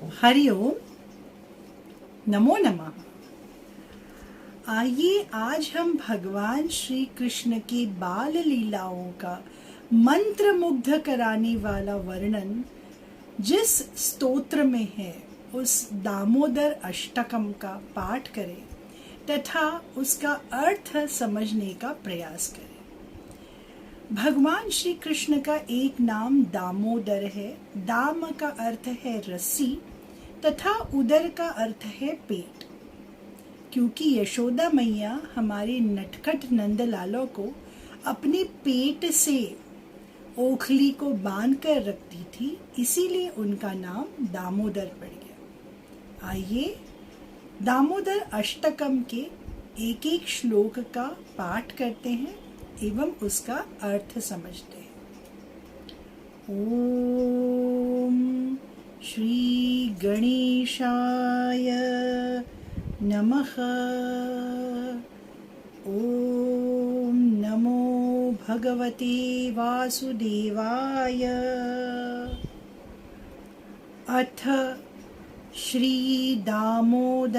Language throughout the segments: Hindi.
हरि ओम, नमो नमः। आइए आज हम भगवान श्री कृष्ण की बाल लीलाओं का मंत्र मुग्ध कराने वाला वर्णन जिस स्तोत्र में है उस दामोदर अष्टकम का पाठ करें तथा उसका अर्थ समझने का प्रयास करें। भगवान श्री कृष्ण का एक नाम दामोदर है। दाम का अर्थ है रस्सी तथा उदर का अर्थ है पेट। क्योंकि यशोदा मैया हमारे नटखट नंदलालों को अपने पेट से ओखली को बांध कर रखती थी, इसीलिए उनका नाम दामोदर पड़ गया। आइए दामोदर अष्टकम के एक एक श्लोक का पाठ करते हैं एवं उसका अर्थ समझते हैं। ओम श्री गणेशाय नमः। ओम नमो भगवते वासुदेवाय। अथ श्री दामोदराष्टकम्।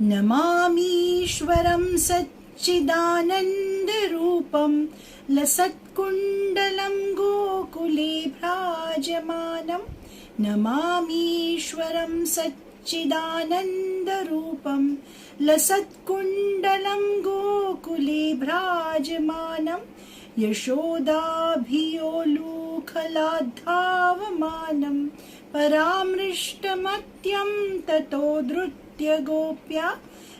नमामीश्वरं सच्चिदानन्दरूपं लसत्कुण्डलं गोकुले भ्राजमानं। नमामीश्वरं सच्चिदानन्दरूपं लसत्कुण्डलं गोकुले भ्राजमानं। यशोदाभियोलूखलाद्धावमानं परामृष्टमत्यं ततो धृत्य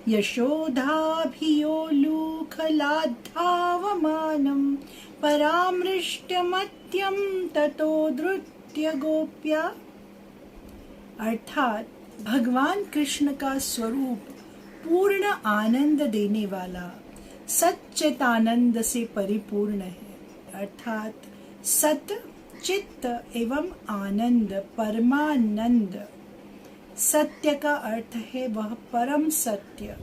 यशोधाभियोलूखलाद्धावमानं परामृष्टमत्यं ततो धृत्य गोप्या। अर्थात भगवान कृष्ण का स्वरूप पूर्ण आनंद देने वाला सच्चिदानंद से परिपूर्ण है। अर्थात सत चित्त एवं आनंद, परमानंद। सत्य का अर्थ है वह परम सत्य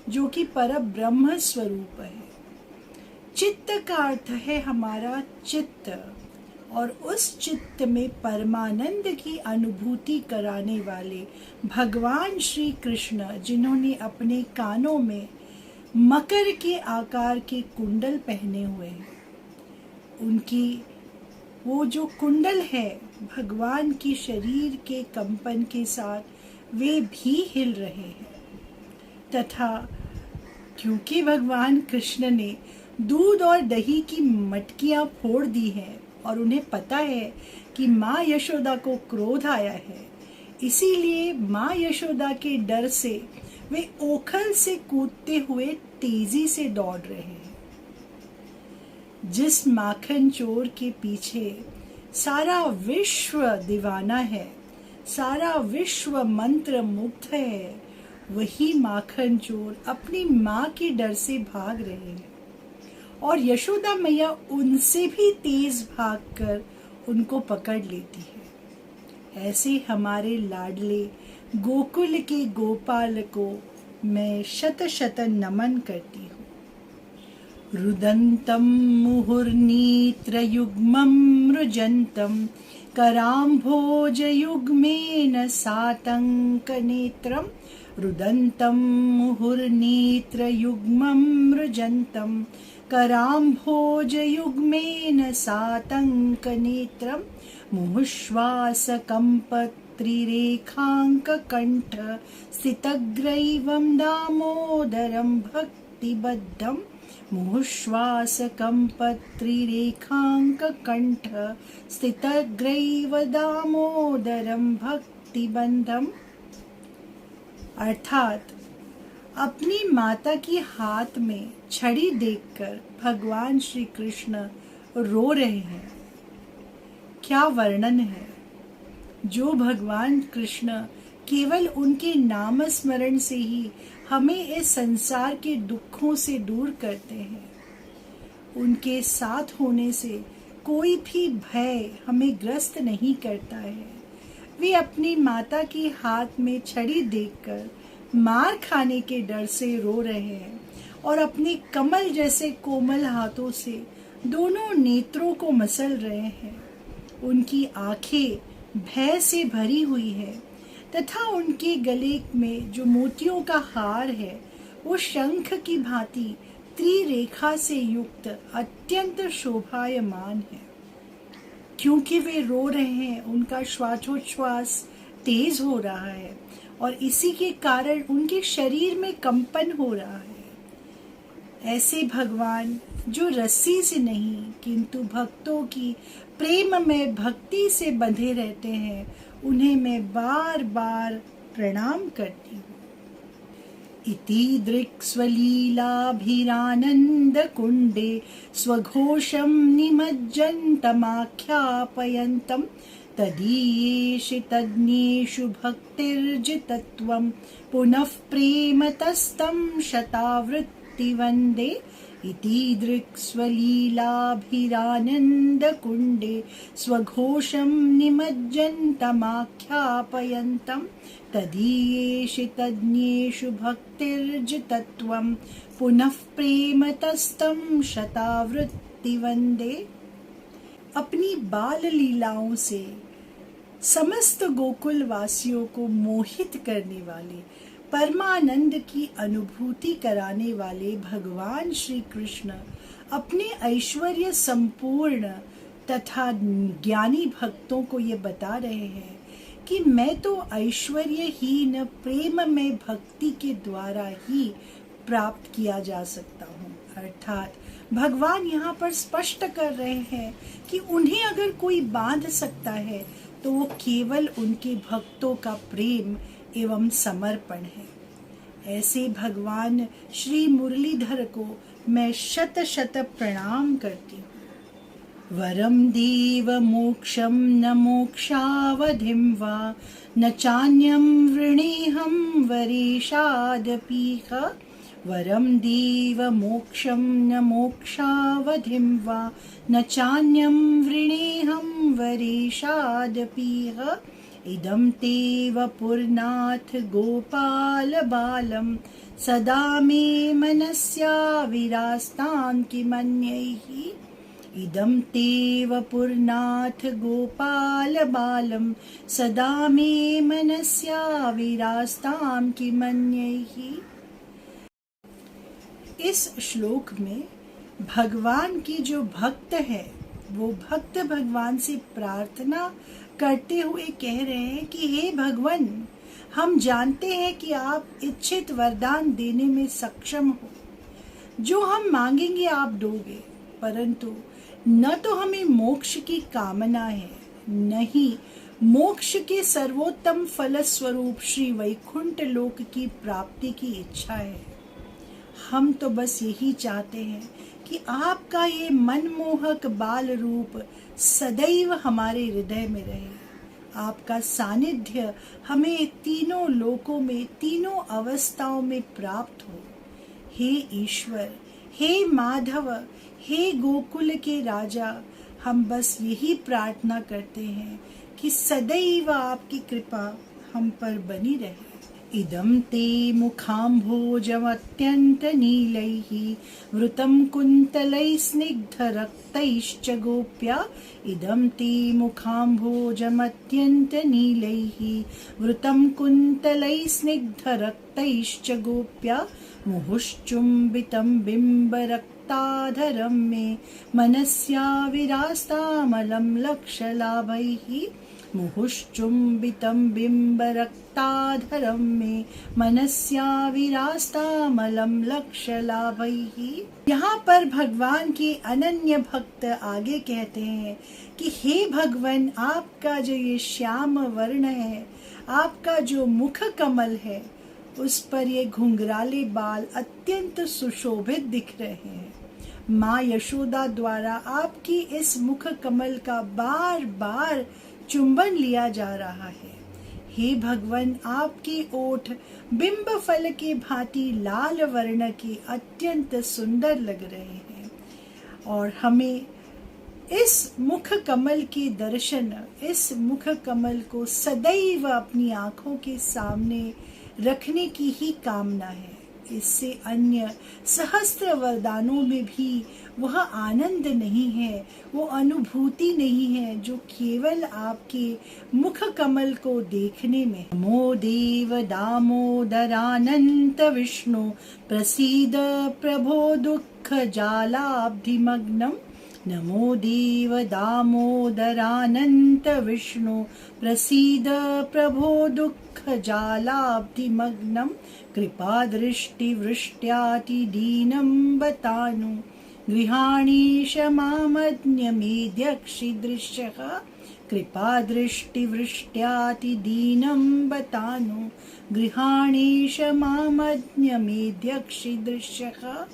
जो कि पर ब्रह्म स्वरूप है। चित्त का अर्थ है हमारा चित्त, और उस चित्त में परमानंद की अनुभूति कराने वाले भगवान श्री कृष्ण, जिन्होंने अपने कानों में मकर के आकार के कुंडल पहने हुए हैं, उनकी वो जो कुंडल है भगवान की शरीर के कंपन के साथ वे भी हिल रहे हैं। तथा क्योंकि भगवान कृष्ण ने दूध और दही की मटकियां फोड़ दी हैं और उन्हें पता है कि माँ यशोदा को क्रोध आया है, इसीलिए माँ यशोदा के डर से वे ओखल से कूदते हुए तेजी से दौड़ रहे हैं। जिस माखन चोर के पीछे सारा विश्व दीवाना है, सारा विश्व मंत्र मुग्ध है, वही माखन चोर अपनी माँ के डर से भाग रहे हैं और यशोदा मैया उनसे भी तेज भागकर उनको पकड़ लेती है। ऐसे हमारे लाडले गोकुल के गोपाल को मैं शत शत नमन करती हूँ। रुदन्तं मुहुर्नेत्रयुग्मं मृजन्तं कराम्भोजयुग्मेन सातङ्कनेत्रं। रुदन्तं मुहुर्नेत्रयुग्मं मृजन्तं कराम्भोजयुग्मेन सातङ्कनेत्रं। मुहुश्वासकम्पत्रिरेखाङ्ककण्ठ स्थितग्रैवं दामोदरं भक्तिबद्धम्। मुहुश्वासकम्पत्रिरेखाङ्ककण्ठ स्थितग्रैव दामोदरं भक्तिबन्धम्। अर्थात अपनी माता की हाथ में छड़ी देखकर भगवान श्री कृष्ण रो रहे हैं। क्या वर्णन है! जो भगवान कृष्ण केवल उनके नाम स्मरण से ही हमें इस संसार के दुखों से दूर करते हैं। उनके साथ होने से कोई भी भय हमें ग्रस्त नहीं करता है। वे अपनी माता की हाथ में छड़ी देखकर मार खाने के डर से रो रहे हैं और अपने कमल जैसे कोमल हाथों से दोनों नेत्रों को मसल रहे हैं। उनकी आंखें भय से भरी हुई है तथा उनके गले में जो मोतियों का हार है वो शंख की भांति त्रिरेखा से युक्त अत्यंत शोभायमान है। क्योंकि वे रो रहे हैं, उनका श्वासोच्छ्वास तेज हो रहा है और इसी के कारण उनके शरीर में कंपन हो रहा है। ऐसे भगवान जो रस्सी से नहीं किंतु भक्तों की प्रेम में भक्ति से बंधे रहते हैं, उन्हें मैं बार बार प्रणाम करती हूँ। इति दृक् स्वलीलाभिरानंद कुंडे स्वघोषं निमज्जन्तमाख्यापयन्तं तदीयेषु तज्ञेषु भक्तिर्जितत्वं पुनः प्रेमतस्तं शतावृत्तिवन्दे। इति दृक् स्वलीलाभिरानन्दकुण्डे स्वघोषं निमज्जन्तमाख्यापयन्तं तदीयेषु तज्ञेषु भक्तिर्जितत्वं पुनः प्रेमतस्तं शतावृत्तिवन्दे। अपनी बाल लीलाओं से समस्त गोकुल वासियों को मोहित करने वाले, परमानंद की अनुभूति कराने वाले भगवान श्री कृष्ण अपने ऐश्वर्य संपूर्ण तथा ज्ञानी भक्तों को ये बता रहे हैं कि मैं तो ऐश्वर्यहीन प्रेम में भक्ति के द्वारा ही प्राप्त किया जा सकता हूँ। अर्थात भगवान यहाँ पर स्पष्ट कर रहे हैं कि उन्हें अगर कोई बांध सकता है तो वो केवल उनके भक्तों का प्रेम एवं समर्पण है। ऐसे भगवान श्री मुरलीधर को मैं शत शत प्रणाम करती हूँ। वरम देव मोक्षम न मोक्षावधिं वा न चान्यं वृणेहं वरेशादपीह। वरम देव मोक्षं न मोक्षावधिं वा न चान्यं वृणेहं वरेशादपीह। इदं ते वपुर्नाथ गोपाल बालं सदा मे मनस्या विरास्तां किमन्यैः। इदं ते वपुर्नाथ गोपाल बालं सदा मे मनस्या विरास्तां किमन्यैः। इस श्लोक में भगवान की जो भक्त है वो भक्त भगवान से प्रार्थना करते हुए कह रहे हैं कि हे भगवान, हम जानते हैं कि आप इच्छित वरदान देने में सक्षम हो। जो हम मांगेंगे आप दोगे, परंतु न तो हमें मोक्ष की कामना है, न ही मोक्ष के सर्वोत्तम फल स्वरूप श्री वैकुंठ लोक की प्राप्ति की इच्छा है। हम तो बस यही चाहते हैं कि आपका ये मनमोहक बाल रूप सदैव हमारे हृदय में रहे। आपका सानिध्य हमें तीनों लोकों में, तीनों अवस्थाओं में प्राप्त हो। हे ईश्वर, हे माधव, हे गोकुल के राजा, हम बस यही प्रार्थना करते हैं कि सदैव आपकी कृपा हम पर बनी रहे। इदं ते मुखाम्भोजमत्यन्तनीलैः वृतं कुन्तलैस्निग्धरक्तैश्च गोप्या। इदं ते मुखाम्भोजमत्यन्तनीलैः वृतं कुन्तलैस्निग्धरक्तैश्च गोप्या। मुहुश्चुम्बितं बिम्बरक्ताधरं मे मनस्या विरास्तामलं लक्षलाभैः। मुहुश्चुम्बितं बिम्बरक्ताधरं मे मनस्या विरास्तामलं लक्षलाभैः। यहाँ पर भगवान के अनन्य भक्त आगे कहते हैं कि हे भगवान, आपका जो ये श्याम वर्ण है, आपका जो मुख कमल है, उस पर ये घुंघराले बाल अत्यंत सुशोभित दिख रहे हैं। माँ यशोदा द्वारा आपकी इस मुख कमल का बार बार चुंबन लिया जा रहा है। हे भगवान, आपके ओठ बिंब फल के भांति लाल वर्ण के अत्यंत सुंदर लग रहे हैं और हमें इस मुख कमल के दर्शन, इस मुख कमल को सदैव अपनी आंखों के सामने रखने की ही कामना है। इससे अन्य सहस्त्र वरदानों में भी वह आनंद नहीं है, वो अनुभूति नहीं है जो केवल आपके मुख कमल को देखने में। नमो देव दामोदरानंत विष्णु प्रसीद प्रभो दुःख जालाब्धिमग्नम्। नमो देव दामोदरानंत विष्णु प्रसीद प्रभो दुःख जालाब्धिमग्नम्। कृपा दृष्टि वृष्ट्याति दीनं बतानु गृहाणीश मामज्ञमेध्यक्षिदृश्यः। कृपा दृष्टि वृष्ट्याति दीनं बतानु गृहाणीश मामज्ञमेध्यक्षिदृश्यः।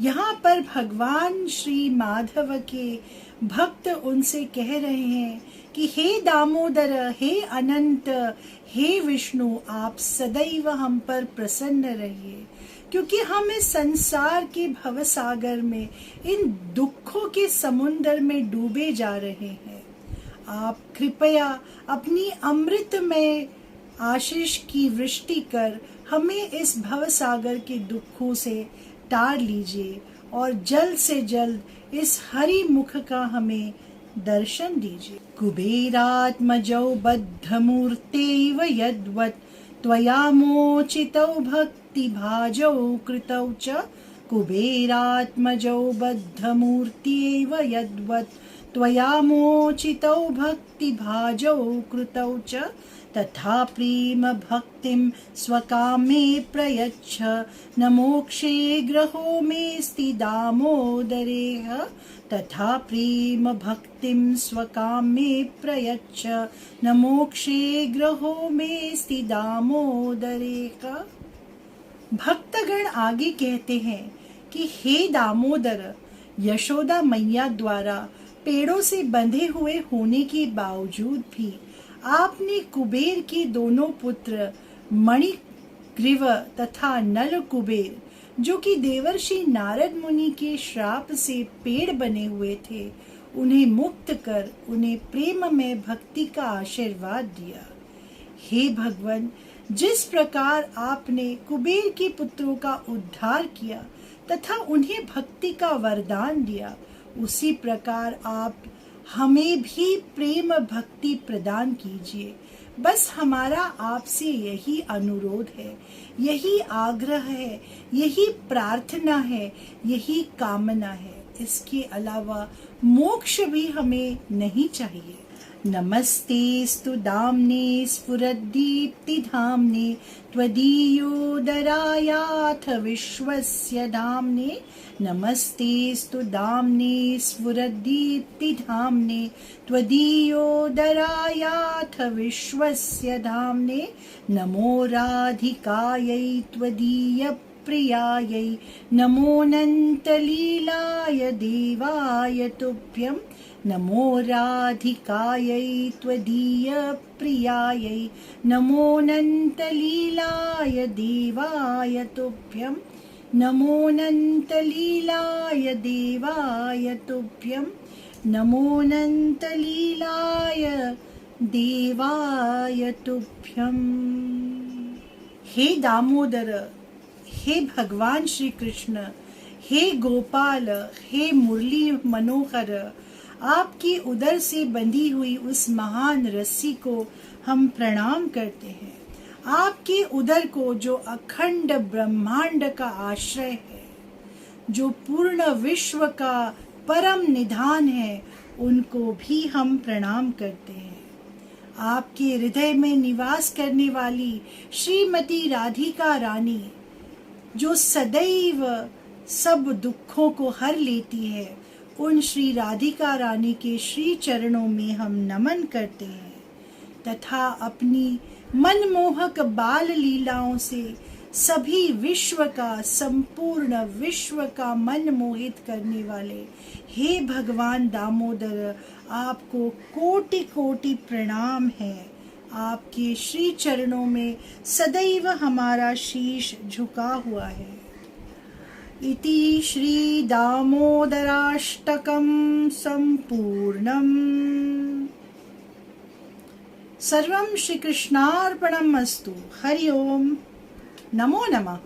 यहाँ पर भगवान श्री माधव के भक्त उनसे कह रहे हैं कि हे दामोदर, हे अनंत, हे विष्णु, आप सदैव हम पर प्रसन्न रहिए, क्योंकि हम इस संसार के भवसागर में, इन दुखों के समुद्र में डूबे जा रहे हैं। आप कृपया अपनी अमृतमय आशीष की वृष्टि कर हमें इस भवसागर के दुखों से टार लीजिए और जल्द से जल्द इस हरि मुख का हमें दर्शन दीजिए। कुबेरात्मजौ बद्धमूर्तेव यद्वत् त्वया मोचितौ भक्तिभाजौ कृतौ च। कुबेरात्मजौ बद्धमूर्तेव यद्वत् त्वया मोचितौ भक्तिभाजौ कृतौ च। तथा प्रेम भक्तिं स्वकामे प्रयच्छ न मोक्षे ग्रहो मेऽस्ति दामोदरेह। तथा प्रेम भक्तिं स्वकामे प्रयच्छ न मोक्षे ग्रहो मेऽस्ति दामोदरेह। भक्तगण आगे कहते हैं कि हे दामोदर, यशोदा मैया द्वारा पेड़ों से बंधे हुए होने के बावजूद भी आपने कुबेर के दोनों पुत्र मणिग्रीव तथा नल कुबेर, जो कि देवर्षि नारद मुनि के श्राप से पेड़ बने हुए थे, उन्हें मुक्त कर उन्हें प्रेम में भक्ति का आशीर्वाद दिया। हे भगवान, जिस प्रकार आपने कुबेर के पुत्रों का उद्धार किया तथा उन्हें भक्ति का वरदान दिया, उसी प्रकार आप हमें भी प्रेम भक्ति प्रदान कीजिए। बस हमारा आपसे यही अनुरोध है, यही आग्रह है, यही प्रार्थना है, यही कामना है। इसके अलावा मोक्ष भी हमें नहीं चाहिए। नमस्तेस्तु दाम्ने स्फुरद्दीप्तिधाम्ने त्वदीयोदरायाथ विश्वस्य धाम्ने। नमस्तेस्तु दाम्ने स्फुरद्दीप्तिधाम्ने त्वदीयोदरायाथ विश्वस्य धाम्ने। नमो राधिकायै त्वदीय प्रियायै, नमोऽनन्तलीलाय देवाय तुभ्यं। नमो राधिकायै त्वदीय प्रियायै, नमोऽनन्तलीलाय देवाय तुभ्यं। नमोऽनन्तलीलाय देवाय तुभ्यं। नमोऽनन्तलीलाय देवाय तुभ्यं। हे दामोदर, हे भगवान श्री कृष्ण, हे गोपाल, हे मुरली मनोहर, आपकी उदर से बंधी हुई उस महान रस्सी को हम प्रणाम करते हैं। आपके उदर को, जो अखंड ब्रह्मांड का आश्रय है, जो पूर्ण विश्व का परम निधान है, उनको भी हम प्रणाम करते हैं। आपके हृदय में निवास करने वाली श्रीमती राधिका रानी, जो सदैव सब दुखों को हर लेती है, उन श्री राधिका रानी के श्री चरणों में हम नमन करते हैं तथा अपनी मनमोहक बाल लीलाओं से सभी विश्व का, संपूर्ण विश्व का मन मोहित करने वाले हे भगवान दामोदर, आपको कोटि कोटि प्रणाम है। आपके श्री चरणों में सदैव हमारा शीश झुका हुआ है। इति श्री दामोदराष्टकं संपूर्णम्। सर्वं श्री कृष्णार्पणमस्तु। हरि ओम। नमो नमः।